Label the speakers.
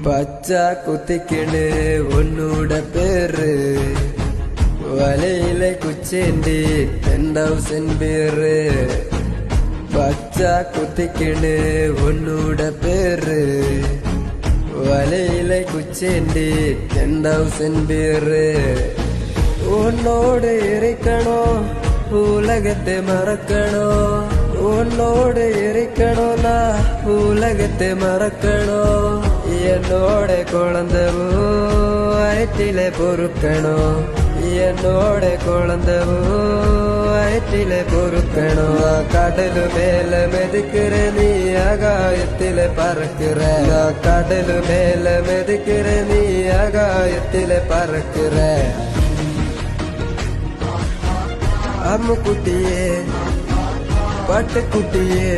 Speaker 1: பச்சா குத்திக்கிடு உன்னோட பேரு வலையில குச்சேண்டி 10,000 பேரு பச்சா குத்திக்கிடு உன்னோட பேரு வலையில குச்சேண்டி 10,000 பேரு உன்னோடு இருக்கணும் உலகத்தை மறக்கணும் உன்னோடு இருக்கணும்னா உலகத்தை மறக்கணும் என்னோட குழந்தவோ வயிற்றில பொறுக்கணும் என்னோட குழந்தவோ வயிற்றில பொறுக்கணும் கடலு மேல மெதுக்கிற நீ ஆகாயத்தில பறக்கிற கடலு மேல மெதுக்கிற நீ ஆகாயத்தில பறக்கிற அம்முக்குட்டியே பட்டுக்குட்டியே